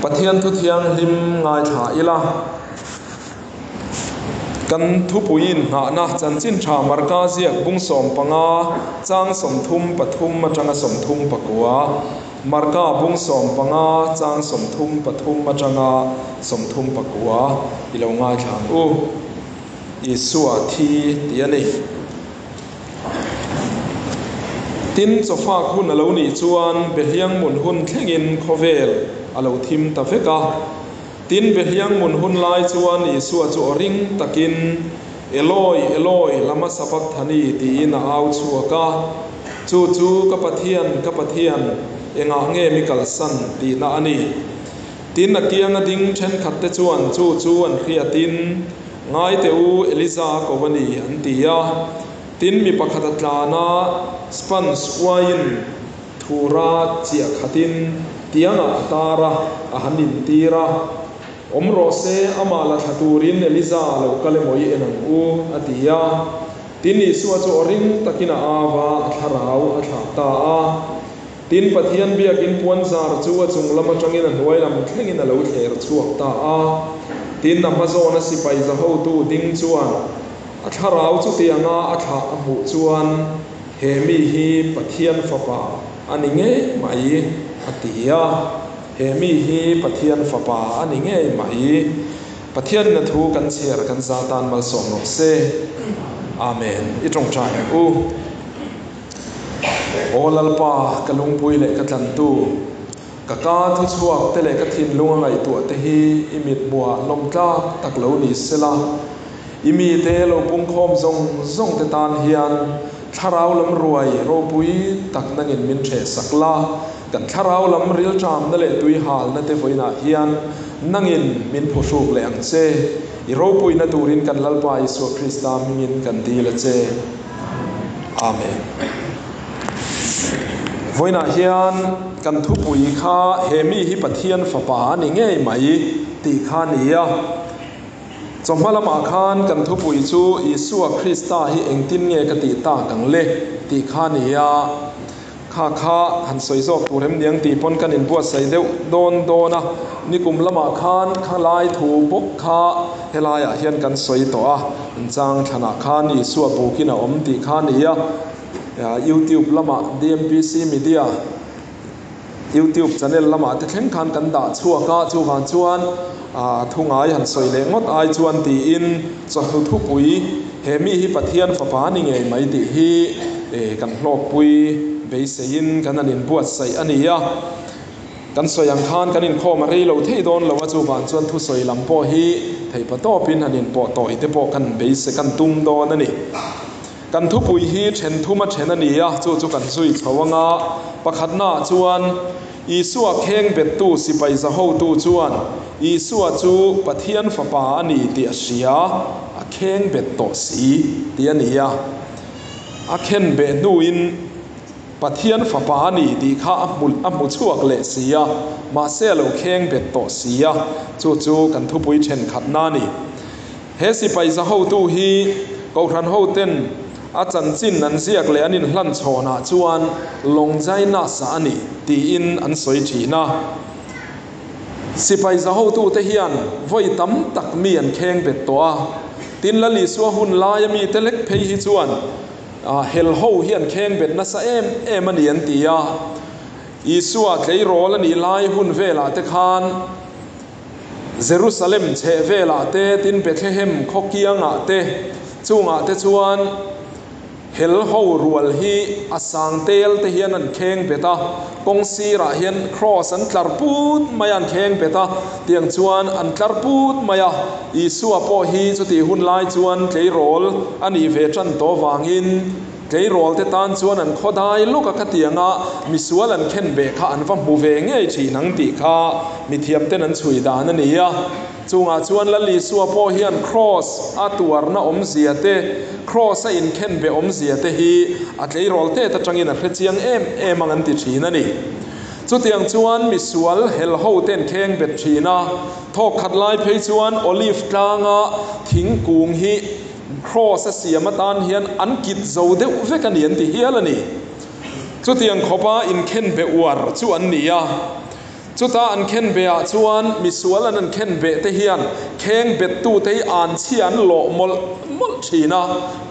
ปะเทียนทุเทียงริมง่ายถ่าอีละกันทุปุยินหานะจันจินชามารกาเสียกบุ้งสมปังอาจางสมทุมปทุมมาจังสมทุมปะกัวมารกาบุ้งสมปังอาจางสมทุมปทุมมาจังสมทุมปะกัวอีเหล่าง่ายถ่าอีสัวทีเตียนี่ตินจะฝากหุ่นเหล่านี้จวนเบียงหมุนหุ่นแข่งอินโคเวลเหล่าทิมตะเฟกาตินเบียงหมุนหุ่นลายจวนอีสัวจวริงตะกินเอลอยลำมาสับทันีตีน่าเอาชัวกาจูกับปะเทียนเองอ่างเงมิกัลสันตีน่าอันนี้ตินนักเกียงดิ่งเช่นขัดเตจวนจูอันเขียตินง่ายเตอูเอลิซาโกวานีอันตียาตินมีปะขัดตลานาสปันสวายนทูราเจียขัดินเตียงอัตาระอาหันินตีระอมโรเซอามาลาขัตูรินเอลิซาเลวกะเลมอยเอนังอูอัติยาตินอิสวาโจริงตะกินาอาวาอัทราวอัทตาอาตินปะเทียนเบียกินปวนซาร์จูจุงลำจังอินันหวยลำแข่งอินันเลวเทร์ชัวตาอาตินนำมาโซนสิไปจะเข้าตู้ดิ้งจวนอัทราวจุเตียงอาอัทอมุจวนเฮมีฮีปะเทียนฝาปาอันนี้ไงไม่อัติยาเฮมีฮีปะเทียนฝาปาอันนี้ไงไม่ปะเทียนนัทูกันเชียร์กันซาตานมาส่งนกเซอาเมนอีตรงใจอูโอลัลปากะลุงปุยเล็กกะตันตูกะกาทุชวกเตเล็กกะทินลุงไงตัวเตฮีอิมิดบัวลมกาตักเหลานิสลาอิมีเตโลปุงคอมซงเตตานเฮียนทาราวลำรวยโรปุยตักนังอินมินเชสักลากันทาราวลำริลจามนั่นแหละตุยหาลนั่นเตฟอยนาเฮียนนังอินมินผู้สูบแหลงเซอิโรปุยนัตูรินกันลัลปายสุคริสตามินกันดีละเซอาเมนฟอยนาเฮียนกันทุปุยข้าเฮมีฮิปะเทียนฝาปานี่ง่ายไหมตีข้านี้จอมพละมาคานกันทุปุยจูอิสุคริสตาฮิเองตินเงกติตากังเลตีข้านี้ข้าหันสวยซอกตูเรมเนียงตีปนกันอินบัวใส่เดวโดนะนิกุมละมาคานข้าลายถูปกข้าเฮลายเฮียนกันสวยตัวจางธนาคารอิสุปูกินาอมตีข้านี้YouTube ละมา DMPC Media YouTube channel ละมาจะแข่งขันกันด่าชัวก้าชัวกันชวนทุ่งไอหันสวยเล็งงดไอชวนตีอินจะทุกปุยเฮมีฮิปะเทียนฝาฟ้านี่ไงไม่ตีฮีกันโลกปุยเบสยินกันนันบวชใส่อันนี้กันสวยยังคานกันอินข้อมารีเราที่โดนเราว่าจูบานชวนทุสวยลำโพฮีไทยปะโตปินหันอินปอต่อยเตปอกันเบสกันตุ้มโดนนั่นนี่กันทุปุยฮีเชนทุมาเชนนี่จูกันซุยชาวงาประคัดหน้าจวนอีสัวเข่งเป็ดตู้สิไปจะเข้าตู้จวนอีสัวจูปะเทียนฝาปานี่เตียเสียเข่งเป็ดโตสีเตียนี่เข่งเป็ดดูอินปะเทียนฝาปานี่ตีข้ามุชวกเลเสียมาเซลเข่งเป็ดโตเสียจูกันทุปุยเชนขัดหน้านี่เฮสิไปจะเข้าตู้ฮีก็ทันเข้าเต้นอาจารย์จินนันเสียกเลยอันนี้หลั่นโชนาจวนลงใจน่าสานีตีอินอันสวยทีนะสิไปจะเข้าตู้เทียนไว้ตั้มตักเมียนแข่งเป็ดตัวตินละลิสัวหุ่นลายมีเตเล็กเพย์ฮิจวนเฮลโฮเฮียนแข่งเป็ดนัสเอมันเนียนตีอีสัวเคยรอละนี่ลายหุ่นเวลาเตคานเยรูซาเล็มเชเวลาเตตินเบธเลเฮมขอเกียงเตจุงเตชวนเฮลโฮรัวฮีอาสังเตลเทียนันเข่งเปตากงซีระเฮียนครอสันคลาร์ปูดมายันเข่งเปตาเตียงชวนอันคลาร์ปูดมายาอีสัวปอฮีจุติหุ่นลายชวนเกยโรลอันอีเวจันโตวางอินเกยโรลเตตันชวนอันขดายลูกกะเตียงมิสวลันเข็นเบคอันฟัมบูเวงไอชีนังติคามิเทียมเตนันชุยดานันนี่จุงชวนละลิสัวปอฮียนครอสตัวน่ะอมเสียเตครอสอินเข็นเบอมเสียเตฮีอัดเลยโรลเตตจังอินอัดเจียงมังอันติชีนั่นนี่จุดยังชวนมิสวลเฮลโฮเต้นเข่งเบ็ดชีนะทอกขัดลายเพยชวนโอลิฟกลางทิ้งกุงฮีครอสเสียมาตานเฮียนอันกิดโจเดวเวกันเนียนติเฮียละนี่จุดยังขบ้าอินเข็นเบอวร์ชวนนี่จ จุดอันเข็นเบียชวนมิสวลอันเข็นเบตเฮียนเข่งเบตตูเตอันเชียนโลมลชีนะ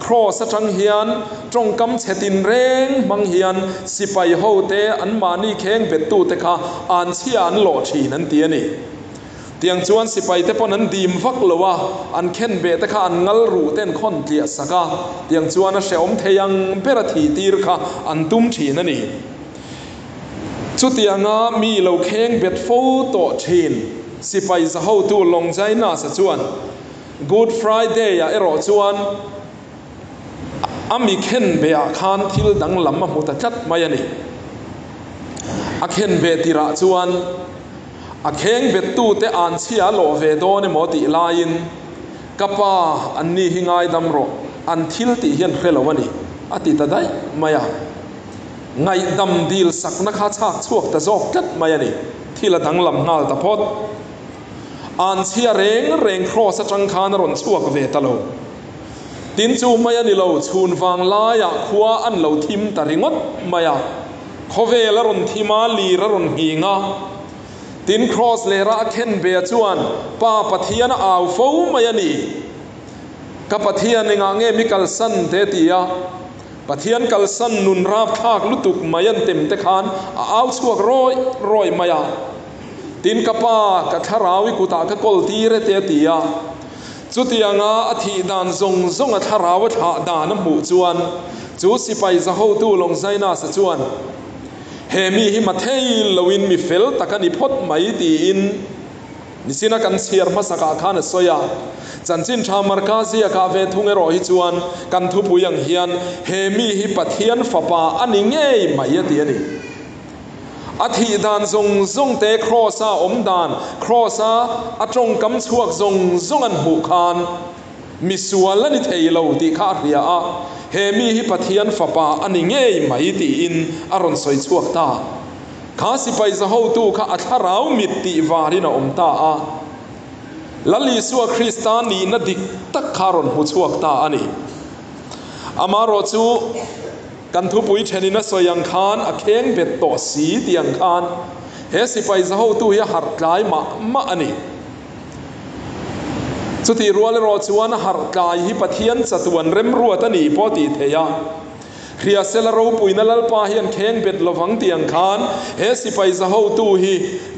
ครอสจังเฮียนจงกำเชตินเร่งมังเฮียนสิไปโฮเตอันมานี่เข่งเบตตูเตค่ะอันเชียนโลชีนั้นเตียนี่เตียงชวนสิไปเตปนั้นดีมฟักเลวะอันเข็นเบตค่ะอันงัลรูเต้นคนเกลียสกะเตียงชวนเสอมเทียงเปรตีตีร์ค่ะอันตุ้มชีนั่นนี่ชุดยังมีเหล่าเข่งเบ็ดโฟโต้ชีนสิไปจะเข้าตู้ลงใจน่าสะชวน Good Friday อ่ะรอชวนมีเข่งเบียคานทิลดังลำมาหุตจัดมายันี่เข่งเบ็ดที่ระชวนเข่งเบ็ดตู้เตอันเชียโลเวโดในหมอติลายินกับป้าอันนี้หิงไงดำรออันทิลติเฮียนเคลวันนี้ติตาได้มายังไงดำดีลสักนักข้าชักช่วงแต่จอกจัดมาอย่างนี้ที่ละดังลำนาลตะพดอันเชียเร่งครอสจังคานรอนช่วงเวทโลตินจูมาอย่างนี้เราชูนฟังลายขวาอันเราทิมตะริงดมาอย่างขเวลรอนทิมาลีรอนหิงาตินครอสเลระเข็นเบียจวนป้าปะเทียนอาวฟูมาอย่างนี้กับปะเทียนในงานเงมิกัลสันเตติยาปะเทียนกัลสันนุนราบคากลุตุกมายันเต็มเตคานเอาสวกรอยมายาตินกป้ากะทาราวิกุตากะกอลตีเรเตติยาจุดยังอาทิดานทรงทาราวถาดานหมู่จวนจูสิไปจะเข้าตู้ลงใจน่าสะจวนเฮมีหิมาเทยลวินมีเฟลตะกันนิพดไม่ตีอินนิสินักันเชียร์มาสักขานสอยาจันจินชามารกาซีกาเวทุงเอรอฮิจวนกันทุบุยังเฮียนเฮมีฮิปะเทียนฝาปาอันนี้เง่ยไม่ยตีนี่อาทิดานทรงเตะครอซาอมดานครอซาอจงกำชวกทรงอันหูคานมิสวลนิเทยเราติคาเรียเฮมีฮิปะเทียนฝาปาอันนี้เง่ยไม่ตีอินอารอนสอยชวกตาข้าสิไปจะเข้าตู้ข้าอัฐราวมิติวารินาอมตาลัลีสัวคริสตานีนัดิกตักคารอนหูชวกตาอันนี้อามารอจูกันทุบุยเชนินัสยังคานเข่งเบ็ดโตสีเตียงคานเฮสิไปจะเข้าตู้ยหัดกายมาอันนี้สุดที่รัวเลยรอจวนหัดกายฮิปะเทียนสะตวนเร็มรัวตันีปอติเทียเรียเซลารูปุยนัลปาเฮียนเข่งเบ็ดลวังเตียงคานเฮสิไปจะเข้าตู้ฮี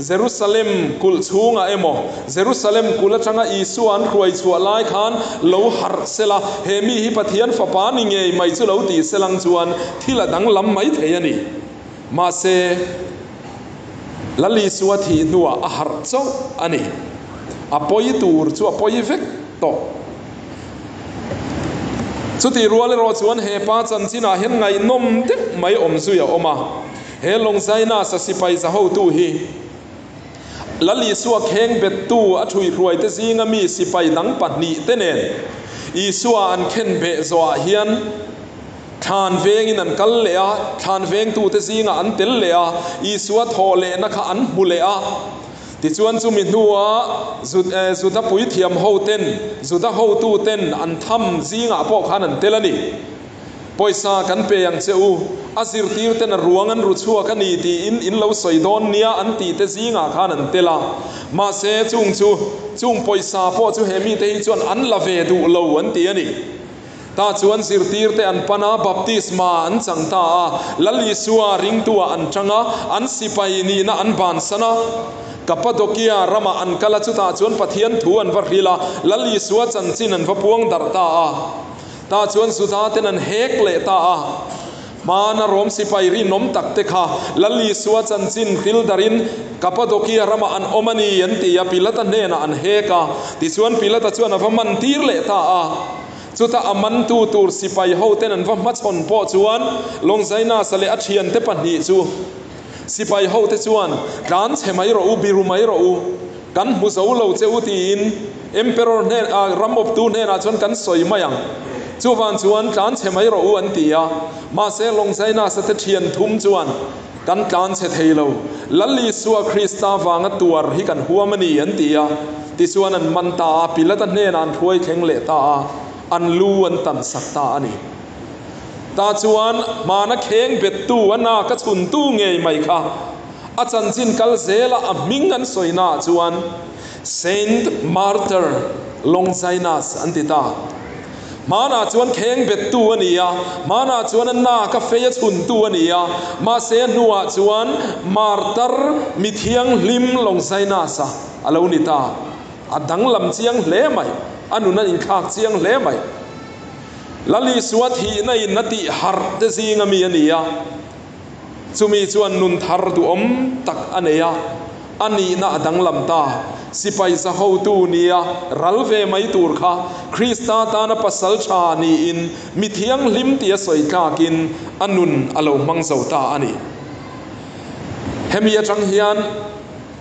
เยรูซาเล็มกุลชูงเอโมเยรูซาเล็มกุลจังอีสวนครวยชัวไลคานโลหาร์เซลาเฮมีฮิปะเทียนฝาปานิเงยไม่จุลตีเซลังจวนที่ละดังลำไม่เทียนี่มาเซลลีสวทีนัวอาหารโซอันนี้อปอยตูร์ชัวปอยเฟกโตสุดที่รัวเลยรอชวนเฮป้าจันทินาเห็นไงนมเด็กไม่อมสุยออกมาเฮลงใจน่าสสิไปจะเข้าตู้ฮีละลีสัวเข่งเบ็ดตู้อชุยรวยแต่ซีงมีสิไปดังปัดนีเตเนนอีสัวอันเข่นเบะสวาเฮียนทานเวงนันกัลเลียทานเวงตู้แต่ซีงอันเตลเลียอีสัวทอเลนักอันบุเลียที่ชวนจุมินัวสุดปุยเทียมโฮเต้นสุดโฮตู้เต้นอันทำซีงาพวกขันเตลนี่ปอยซากันเปียงเจ้าอาศิรติวเต้นรวงันรุชัวกันนี่ที่อินเราสอยดอนเนียอันตีเตซีงาขันเตลามาเสจุงปอยซาพอจูเฮมีเตยชวนอันลาเวดูเลวันตีนี่ตาชวนสิรติวเตอันปนาบัพติสมาอันจังตาลลิสัวริงตัวอันจังอันสิไปนี่นะอันบานสนะกับปะดกียรามาอันกลจุตาชวนปะเทียนถูอันวรีลาลลีสวจันจินันพพวงดารตาชวนสุดาเตนันเฮกเลตามานารมสิไปรินมตักเตคาลลีสวจันจินคิลดารินกับปะดกียรามาอันอมานียันตียปิลตันเนนอันเฮกาติชวนปิลตัชวนพมันตีร์เลตาจุดอามันตูร์สิไปเฮาเตนันพมัชนปอชวนลงใจน่าสเลอเชียนเตปันหิจูสิไปเฮาเตชวนการเชมัยรูบิรุมัยรูกันมุสาวโลเจอุตีนเอ็มเปอร์เนรัมอบตูเนนาชวนกันสอยมายังจูวันชวนการเชมัยรูอันตียมาเซลงใจน่าสเตเชียนทุ่มชวนกันการเชเทโลลัลลีสัวคริสตาวางตัวฮิกันหัวมันนี่อันตียติชวนอันมันตาปิลตันเนนอันถวยเข่งเลตาอันลูอันตันสักตาอันนี้ตาชวนมานักเข่งเบ็ดตู้วันนากระชุนตู้เงยไม่ค่ะ อาจารย์จินกัลเซละมิงกันสวยน่าจวนเซนต์มาร์เตอร์ลงไซนัสอันติตามานาจวนเข่งเบ็ดตัวนี้มานาจวนน่ากาแฟชุนตัวนี้มาเซนัวจวนมาร์เตอร์มิเทียงลิมลงไซนัสอาลูนิตาอดังลำเจียงเล่ไหมอันนู้นอินขากเจียงเล่ไหมลลิสวัสดีในนาทีฮาร์เตซิงมีอันนี้จุมีจวนนุนทาร์ดูอมตักอันนี้อันนี้น่าดังลำตาสิไปสะฮูตูนี้รัลเวไม่ตูร์ค่ะคริสตาตานะปัสสัลชานีอินมิเทียงลิมเตียสวยกากินอันนุนอโลมังเซาตาอันนี้เฮมีจังเฮียน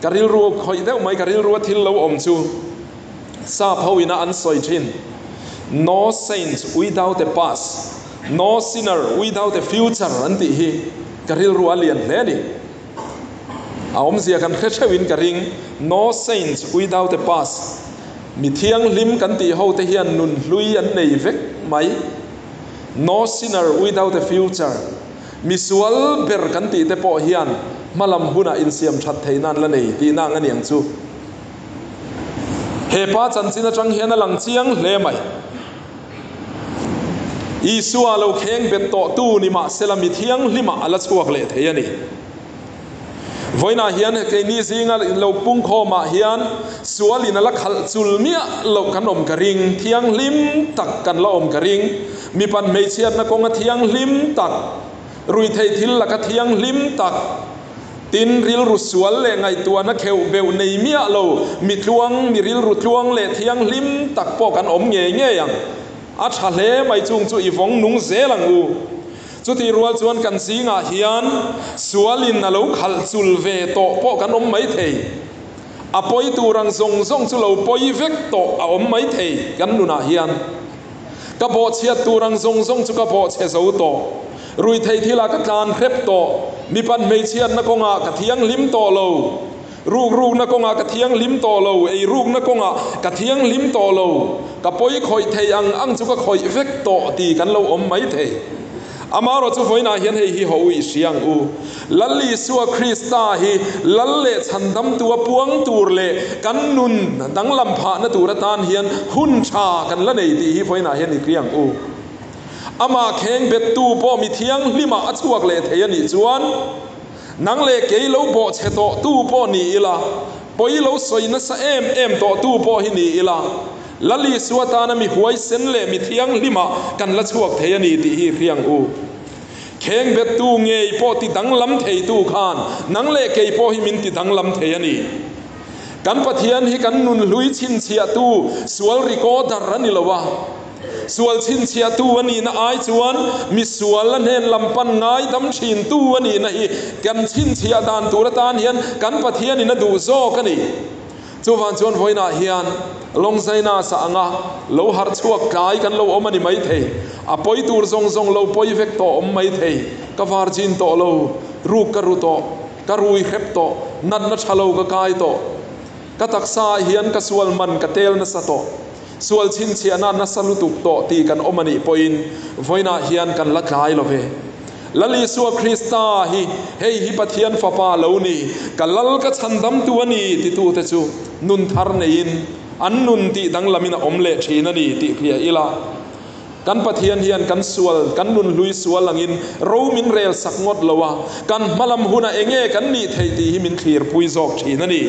การิลรัวคอยเดียวไม่การิลรัวทิลเราอมจูซาพาวินาอันสวยชิน no saint without a past no sinner without a future อันที่ฮีการิลรัวเลียนเลยนี่อาอมเสียกันแค่เชวินกริง no saint without a past มีเทียงลิมกันตีเขาแต่เฮียนนุนลุยอันในเวกไหม no sinner without a future มีสวลเบอร์กันตีแต่พอเฮียนมาลำหุนาอินเซียมชัดเทนันละนี่ตีนางอันยังจูเฮป้าจันจินจังเฮียนหลังเจียงเล่ไหมอีสัวเราเข่งเบ็ดโตตู้นี่มาเซลามิเทียงลิมาอัลชัวกเล่เทียนี่วันน่ะเฮียนเกนี่สิงเราปุ่งคอมาเฮียนสัวลินละขัลจุลเมียเราขนมกระริงเทียงลิมตักกันละอมกระริงมีปันไม่เชียดนะกงเทียงลิมตักรุยไทยทิลละกเทียงลิมตักตินริลรุสวลเลไงตัวนักเขวเบลในเมียเรามีทวงมีริลรุทวงเลเทียงลิมตักปอกันอมเงี้ยเงี้ยยังอาชาเลไม่จุงจุอีฟงนุงเซลังอูจุดที่รัวจวนกันสิงห์เฮียนสวลินนั่นเราขัลจุลเวโตปอกันอมไม่เทอปอยตูรังทรงทรงจุลเราปอยเวกโตอมไม่เทกันนุนาเฮียนกบฏเชียตูรังทรงทรงจุกบฏเชสอุโตรุยไทยที่ลากการเครปโตมีปันไม่เชียนนักงากระเทียงลิมโตโลรูกนักงากระเทียงลิมโตโลไอรูกนักงากระเทียงลิมโตโลกับปอยคอยเทอังจุกคอยเวกโตตีกันเราอมไม่เทอามาเราจะฟังน่าเห็นให้ฮิโฮอิเสียงอูลัลลิสัวคริสตาฮิลัลเลฉันทำตัวปวงตูร์เลกันนุนดังลำพานตูระตานเฮียนหุ่นชากันละในที่ฮิฟังน่าเห็นอีกเรื่องอูอามาเข่งเบ็ดตูพอมีเทียงลิมาอัจฉวกเลเทียนิจวนนังเลเกยโลโบเชโตตูพอนี่อีละปอยโลสวยนัสเอ็มโตตูพอฮินี่อีละลัลลิสวตานะมีหวยเซนเลมีเทียงลิมากันละชวกเทียนีที่ฮิเรียงอูเข่งเบ็ดตูเงยพอติดังลำเทยตูขานนังเลเกยพอฮิมินติดังลำเทียนีกันปะเทียนฮิกันนุนลุยชินเชียตูสวลริโกดารันิลวะสวลชินเชียตูวันนี้นะไอจวนมีสวลละเนนลำปันง่ายดำชินตูวันนี้นะฮีกันชินเชียดานตูระตานเฮียนกันปะเทียนนี่นะดูโซกันนี่จูวันจวนไว้น่าเฮียนลงใจน่าสังะเราหาชัวกายกันเราอมันไม่เทอปอยตูร์ทรงเราปอยเวกโตอมไม่เทกวาร์จินโตเรารูกรุโตกรุยเขบโตนันนัชเรากกายโตกตักษาเฮียนกสวลมันกเตลนัสโตสวลชินเชียนานัสลุตุกโตตีกันอมันปอยน์ไว้น่าเฮียนกันละกายโลเวลัลลิสัวคริสตาฮิเฮฮิปะเทียนฟ้าป่าเหล่านี้กันลัลก็ฉันดำตัวนี้ติตูเตจูนุนทาร์เนยินอันนุนติดังลามินาอมเลชีนันีติเคลียอีลากันปะเทียนเฮียนกันสวลกันนุนลุยสวลหลังอินรูมินเรลสักงดละวะกันมาลำหุนาเองกันนี่เทตีฮิมินเคลียร์ปุยจอกชีนันี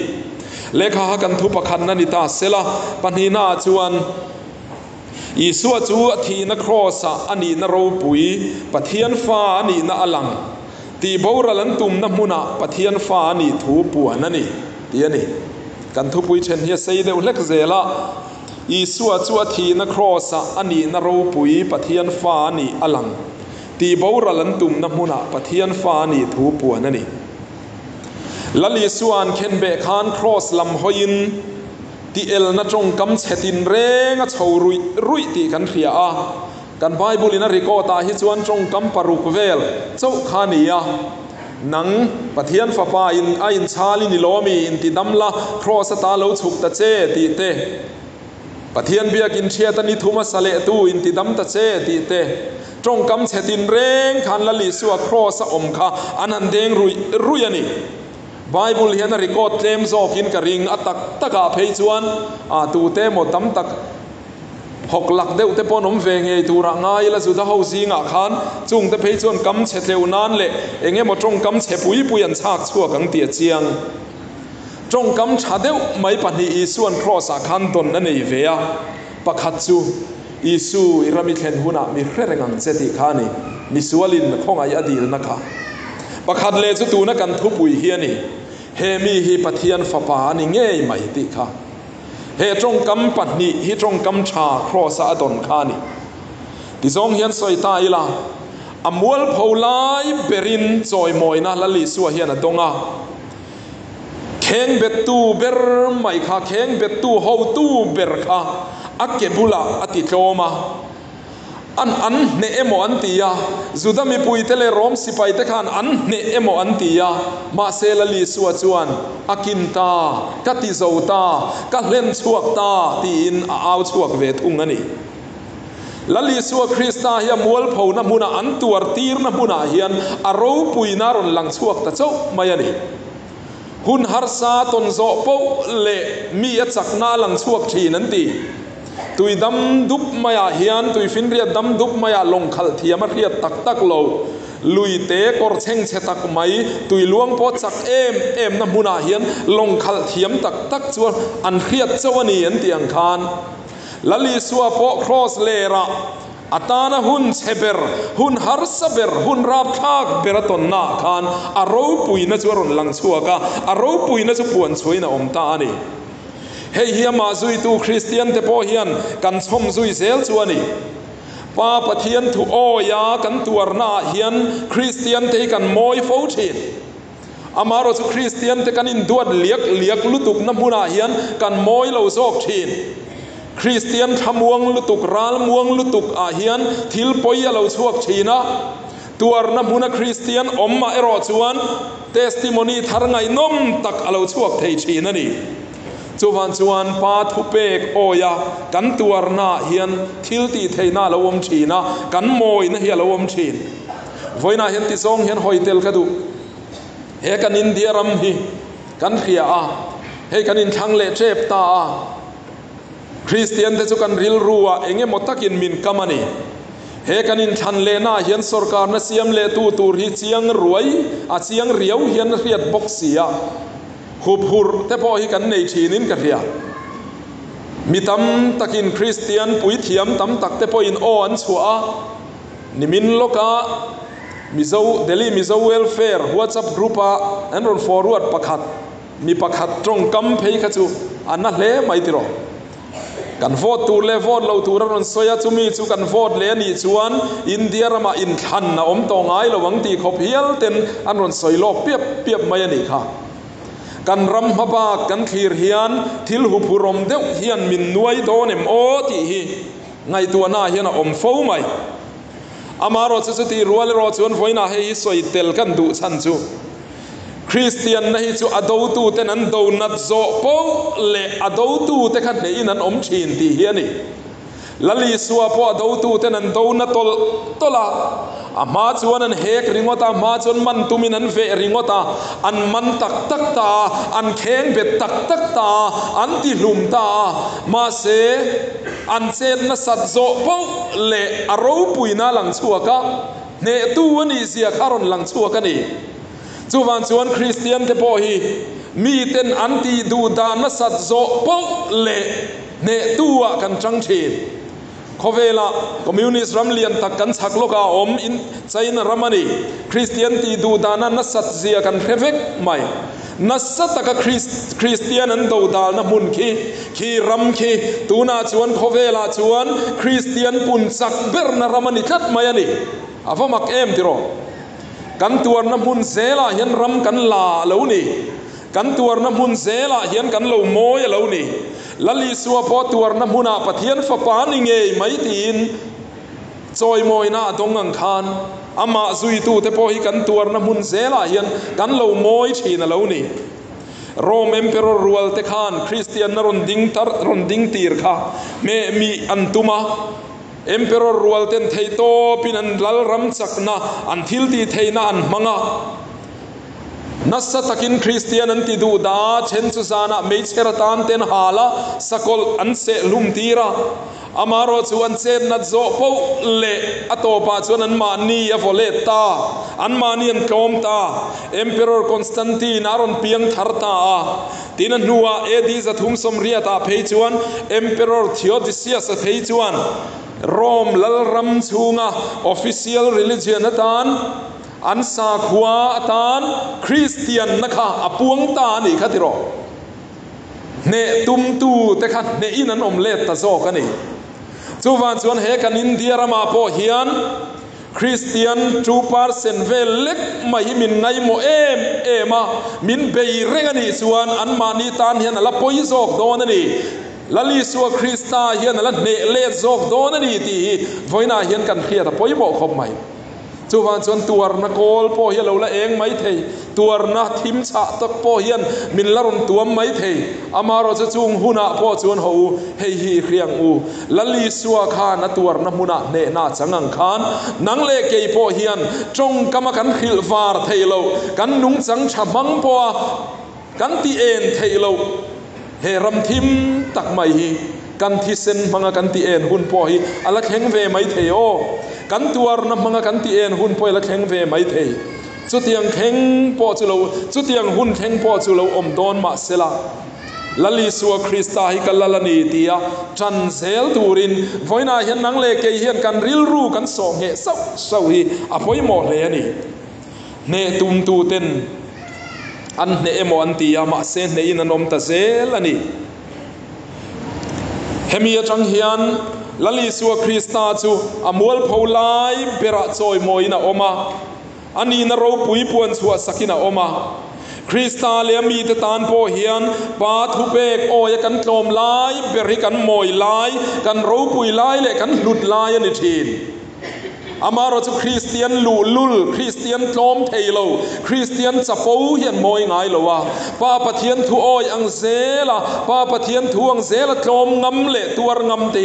เลขากันทุปขันนันิตาเซลาปัญหาจวนอีสัวจูทีนักครอสอันนี้นรูปุยปะเทียนฟ้าอันนี้นอลังตีบาวรันตุมน้ำมุนาปะเทียนฟ้าอันนี้ถูปัวนั่นนี่เดียนี่กันทุปุยเช่นเฮียเซเดวเล็กเซละอีสัวจูทีนักครอสอันนี้นรูปุยปะเทียนฟ้าอันนี้อลังตีบาวรันตุมน้ำมุนาปะเทียนฟ้าอันนี้ถูปัวนั่นนี่ลัลลิสวานเคนเบคานครอสลำหอยินที่เอลนัจงกำเฉตินเรงชาวรุยตีกันเขียกันไบเบิลนริโกตาฮิจวนจงกำปารุกเวลเจ้าขานียนังปะเทียนฟ้าป่าอินไอน์ชาลินิโลมีอินติดัมละครอสตาโลฉุกตะเจตีเตปะเทียนเบียกินเชียตันิทุมาสเลตูอินติดัมตะเจตีเตจงกำเฉตินเรงขันละลิสัวครอสอมคาอันนันเดงรุยนี Bible hian record claim zo kin ka ring atak taka phei chuan tu te mo tam tak hok lak deuh te pon om ve ngei tura ngai la zu da ho zinga khan chung te phei chuan kam che tleu nan le enge mo tong kam che pui pui an chak chua kang tia chiang tong kam tha deuh mai pani isuan cross a khan don na nei ve a pakhat chu isu irami thlen huna mi hrerengang cheti khani mi sualin khongai adil na kha pakhat le chu tu na kan thu pui hiani he mi hi pathian fapa ani ngei mai ti kha he trong kam pani hi trong kam tha cross a don khani ti zong hian soi ta ila amwal pholai berin choi moina lali suwa hian adonga kheng betu ber mai kha kheng betu ho tu ber kha akebula ati tloma an ne emo antia zudami puitele rom sipai te khan an ne emo antia ma selali suwa chuan akinta kati zota ka hlen chuak ta ti in au chuak ve thung ani lali suwa krista hi mual pho na muna an tuar tir na muna hian aro puina ron lang chuak ta chau mai ani hun harsa ton zo po le mi a chakna lang chuak thin an ti tui dam dup maya hian tui fin ria dam dup maya long khal thiam a ria tak tak lo lui te kor cheng che tak mai tui luang po chak em na muna hian long khal thiam tak tak chu an khiat chawani an tiang khan lali suwa po cross lera atana hun cheber hun har saber hun rap thak beraton na khan aro puina chu ron lang chuaka aro puina chu puan choina om ta ani hei hi ma zui tu Christian te po hian kan chom zui zel chuani pa pathian thu o ya kan tuarna hian Christian te kan moi fo thin amaro chu Christian te kan in duat liak lutuk na huna hian kan moi lo zok thin Christian thamuang lutuk ral muang lutuk a hian thil poia lo chuak thina tuarna huna Christian omma ero chuan testimony thar ngai nom tak alo chuak thei thin ani chuan pa thu pek oya kan tuarna hian thil ti theina lo om thina kan moi na hi lo om thin voina hian ti song hian hoitel ka du he kan india ram hi kan khia a he kan in thang le chep ta a Christian te chu kan ril ruwa enge motakin min kamani he kan in than le na hian sarkar na siam le tu tur hi chiang ruai a chiang riau hian riat boxia hur te po hi kan nei thinin ka ria mitam takin Christian pui thiam tam tak te po in o an chua nimin loka mizo Delhi mizo welfare WhatsApp group a an ron forward pakhat mi pakhat trong kam phei kha chu anna hle mai tiro kan vote tur le vote lo tur ron soya chumi chu kan vote le ni chuan India rama in than na om to ngai lo wang ti khop hial ten an ron soilo piap mai ani kha kan ram haba kan thir hian thil hu phurom deuh hian min nuai donem o ti hi ngai tu na hian om fo mai amaro chu ti rual ro chuan voina hei soi tel kan du chan chu Christian na hi chu ado tu ten an do nat zo po le ado tu te khan nei in an om thin ti hiani lali suwa po ado tu ten an do na tola ama chuan an hek ringota ma chuan man tumin an ve ringota an man tak tak ta an kheng bet tak tak ta an ti hlum ta ma se an chen na sat zo po le aro puina lang chuaka ne tu ani zia kharon lang chuaka ni chuan Christian te po hi mi ten an ti du da na sat zo po le ne tua kan chang thin Kovela communist ramlian tak kan chak loka om in China ramani Christian ti du dana nasat zia kan revek mai nasata ka Christian an do dal na mun khi ram khi tuna chuan Kovela chuan Christian pun chak ber na ramani khat mai ani avamak em tiro kan tuar na mun zela hian ram kan la lo ni kan tuar na mun zela hian kan lo moi lo ni lali suwa po tuar na muna pathian fapa ni ngei mai tin choi moi na dongang khan ama zui tu te po hi kan tuar na mun zela hian kan lo moi thina lo ni Rome emperor rual te khan Christian na ron ding tir kha me mi antuma emperor rual ten thei to pin an lal ram chakna an thil ti theina an manga nasa takin Christian an ti du da chen chu sana me cheratan ten hala sakol an se lum tira amaro chu an chen na zo po le atopa chuan an mani a voleta an mani an kom ta emperor Constantine aron piang tharta tin an nuwa edi za thum som ria ta phei chuan emperor Theodosius a phei chuan Rome lalram chunga official religion atan an sa khua atan Christian nakha apuang ta ni khatiro ne tum tu te khat ne in an omlet ta zo ka ni chuwan chuan he kan India rama po hian Christian 2% velek mai min ngai mo ema min bei rengani chuan an mani tan hian ala poi zok don ani lali suwa Krista hian ala ne le zok don ani ti voina hian kan khia ta poi bo khop mai chuwan chuan tuar na kol po hi lo la eng mai thei tuar na thim cha tak po hian min laron tuam mai thei amaro chu chung huna po chuan ho hei hi hriang u lali suwa khan na tuar na huna ne na changang khan nang le ke po hian chong kama kan khil var thei lo kan nung chang thamang po kan ti en thei lo he ram thim tak mai hi kan thi sen manga kan ti en hun po hi ala kheng ve mai thei o kan tuar na manga kan ti en hun poi la kheng ve mai thei chu tiang kheng po chu lo chu tiang hun kheng po chu lo om don ma sela lali suwa Krista hi kalalani tia chan zel turin voina hian nang le ke hian kan ril ru kan so nge so hi apoi mo le ani ne tum tu ten an ne emo an tia ma se ne in anom ta zel ani hemia chang hian lali suwa Krista chu amol pholai bera choi moina oma ani na ro pui puan chuwa sakina oma Krista le mi te tan po hian pa thu pek oya kan tlom lai beri kan moi lai kan ro pui lai le kan hlut lai ani thin amaro chu Christian lul Christian tlom theilo Christian chapo hian moi ngai lowa pa pathian thu oi ang zela pa pathian thu ang zela tlom ngam le tuar ngam te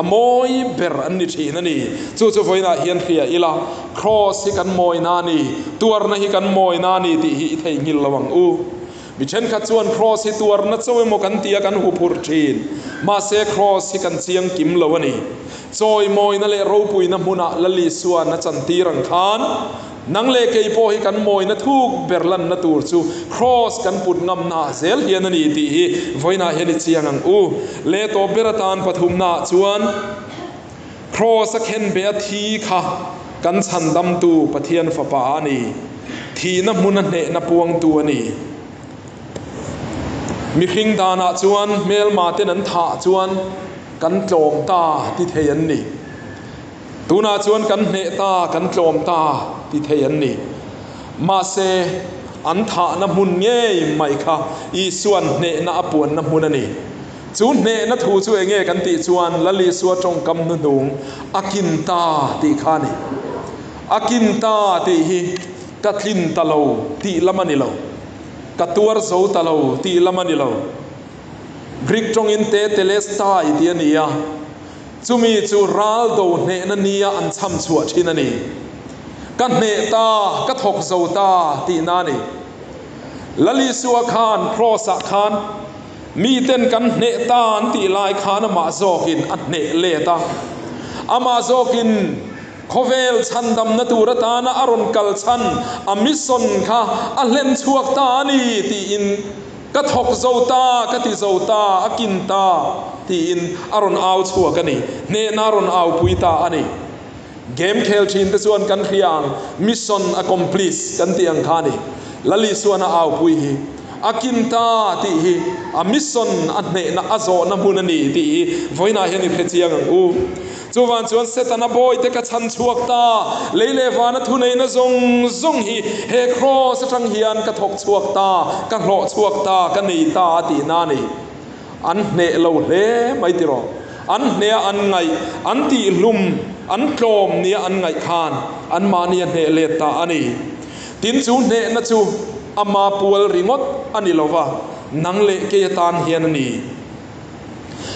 amoi ber an ni thin ani chu voina hian khia ila cross hi kan moi na ni tuar na hi kan moi na ni ti hi thei ngil lawang u mi chen kha chuan cross hi tuar na chowe mo kan tia kan hu phur thin ma se cross hi kan chiang kim lawani choi moi na le ro pui na huna lali suwa na chanti rang khan nang le ke po hi kan moi na thuk berlan na tur chu cross kan put ngam na zel hian ani ti hi voina hian chiang ang u le to beratan pathum na chuan cross a khen be thi kha kan chan dam tu pathian fa pa ani thi na huna ne na puang tu ani mi khing dana chuan mel ma ten an tha chuan kan tlom ta ti thei an ni tuna chuan kan hne ta kan tlom ta ti thei an ni ma se an tha na mun nge mai kha I suan hne na apuan na mun ani chu hne na thu chu enge kan ti chuan lali suwa tong kam nu nung akin ta ti khani akin ta ti hi katlin talo ti lamani lo katuar zo talo ti lamani lo Greek trong in te telesta idiania chumi chu raldo ne na nia an cham chuwa thinani kan ne ta ka thok zo ta ti na ni lali suwa khan crossa khan mi ten kan ne ta an ti lai khan ma zokin an ne le ta ama zokin khovel chandam na turata na aron kal chan amison kha a len chuak ta ni ti in ka thok zota ka ti zota akin ta ti in aron au chua ka ni ne naron au puita ani game khel thin te chuan kan khiang mission accomplish kan ti ang khani lali suana au pui hi akin ta ti hi a mission an ne na azo na munani ti voina hian phe chiang ang u chuwan chuan setana boy te ka chan chuak ta leile wana thu nei na zong hi he cross atang hian ka thok chuak ta ka hlo chuak ta ka nei ta ti na ni an ne lo hle mai ti ro an ne an ngai an ti lum an tlom ni an ngai khan an ma ni ne le ta ani tin chu ne na chu ama pual ringot ani lova nang le ke tan hian ani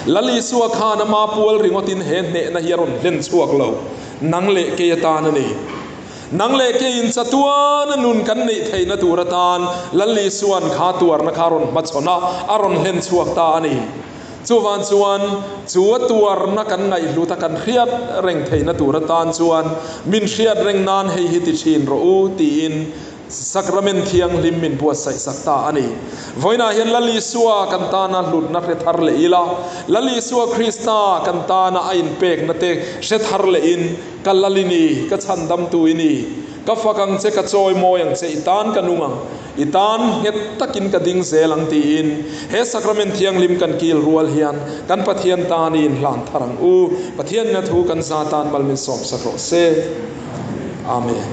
lali suwa khana ma pual ringotin he ne na hieron len chuak lo nang le ke ta na ni นังเลกอินสตัวนันุนกันนี่เทนตูรตานลัลลีส่วนขาตัวนักการนมัชนะอารอนเห็นสวกตานีจวนจัวตัวนักกันไงลูตะกันเครียดเร่งเทนตูรตานจวนมินเครียดเร่งนานให้ฮิติชินรู้ตีอินสักระเมนเทียงลิมมินบัวใส่สักตาอันนี้วันนี้เห็นลัลลีสัวกันตานาหลุดนักเรทาร์เลอีลาลัลลีสัวคริสตากันตานาอินเปกนัเตเชทาร์เลอินกัลลัลินีกัชันดัมตุอินีกัฟกังเจกัจอยโมยังเจอิตานกันุงังอิตานเฮตตะกินกระดิ่งเซลังตีอินเฮสักระเมนเทียงลิมกันกิลรัวเฮียนกันปะเทียนตานีนหลานทารังอูปะเทียนนัทูกันซาตานบัลมินสอมสักโรเซอาเมน